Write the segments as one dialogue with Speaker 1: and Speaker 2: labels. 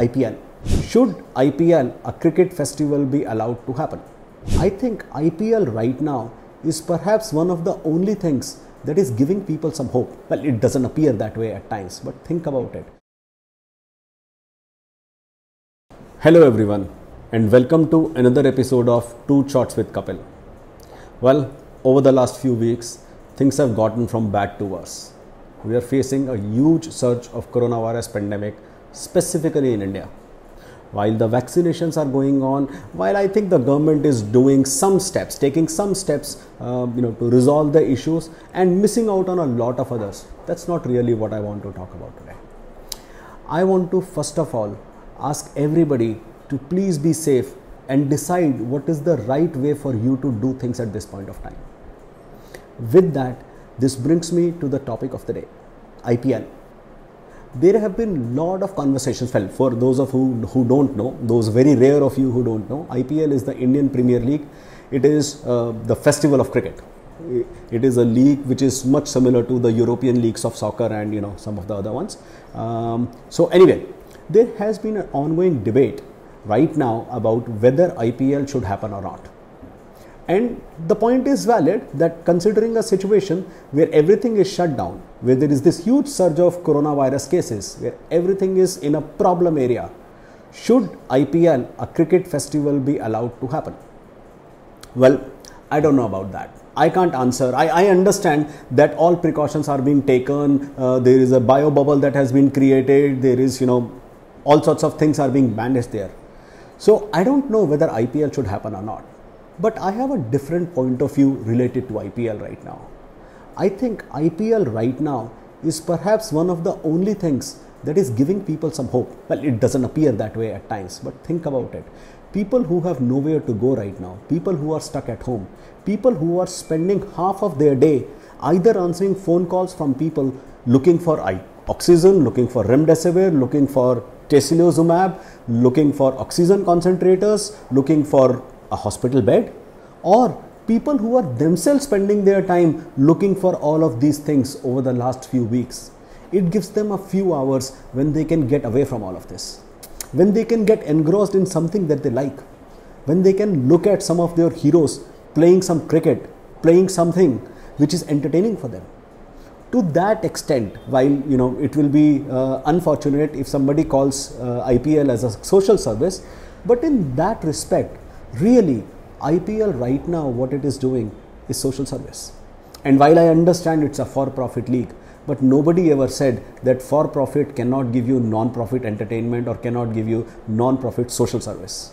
Speaker 1: IPL. Should IPL, a cricket festival, be allowed to happen? I think IPL right now is perhaps one of the only things that is giving people some hope. Well, it doesn't appear that way at times, but think about it. Hello everyone, and welcome to another episode of Two Shots with Kapil. Well, over the last few weeks, things have gotten from bad to worse. We are facing a huge surge of coronavirus pandemic, specifically in India. While the vaccinations are going on, while I think the government is doing some steps, taking some steps, to resolve the issues and missing out on a lot of others, that's not really what I want to talk about today. I want to first of all ask everybody to please be safe and decide what is the right way for you to do things at this point of time. With that, this brings me to the topic of the day, IPL. There have been a lot of conversations. Well, for those of you who don't know, those very rare of you who don't know, IPL is the Indian Premier League. It is the festival of cricket. It is a league which is much similar to the European leagues of soccer and some of the other ones. So anyway, there has been an ongoing debate right now about whether IPL should happen or not. And the point is valid that considering a situation where everything is shut down, where there is this huge surge of coronavirus cases, where everything is in a problem area, should IPL, a cricket festival, be allowed to happen? Well, I don't know about that. I can't answer. I understand that all precautions are being taken. There is a bio bubble that has been created. There is, all sorts of things are being managed there. So I don't know whether IPL should happen or not. But I have a different point of view related to IPL right now. I think IPL right now is perhaps one of the only things that is giving people some hope. Well, it doesn't appear that way at times, but think about it. People who have nowhere to go right now, people who are stuck at home, people who are spending half of their day either answering phone calls from people looking for oxygen, looking for remdesivir, looking for tocilizumab, looking for oxygen concentrators, looking for a hospital bed, or people who are themselves spending their time looking for all of these things over the last few weeks. It gives them a few hours when they can get away from all of this, when they can get engrossed in something that they like, when they can look at some of their heroes playing some cricket, playing something which is entertaining for them. To that extent, while it will be unfortunate if somebody calls IPL as a social service, but in that respect, really, IPL right now, what it is doing is social service. And while I understand it's a for-profit league, but nobody ever said that for-profit cannot give you non-profit entertainment or cannot give you non-profit social service.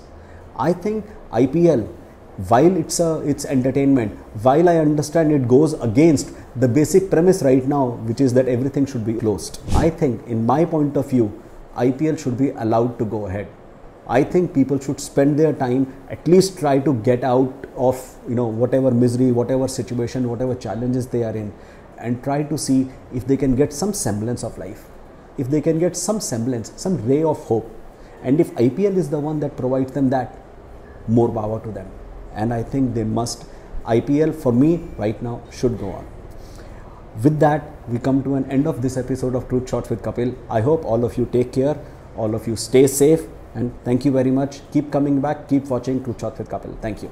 Speaker 1: I think IPL, while it's entertainment, while I understand it goes against the basic premise right now, which is that everything should be closed, I think, in my point of view, IPL should be allowed to go ahead. I think people should spend their time, at least try to get out of whatever misery, whatever situation, whatever challenges they are in, and try to see if they can get some semblance of life, if they can get some semblance, some ray of hope. And if IPL is the one that provides them that, more power to them. And I think they must. IPL for me right now should go on. With that, we come to an end of this episode of Truth Shots with Kapil. I hope all of you take care, all of you stay safe. And thank you very much. Keep coming back. Keep watching Truth Shots with Kapil. Thank you.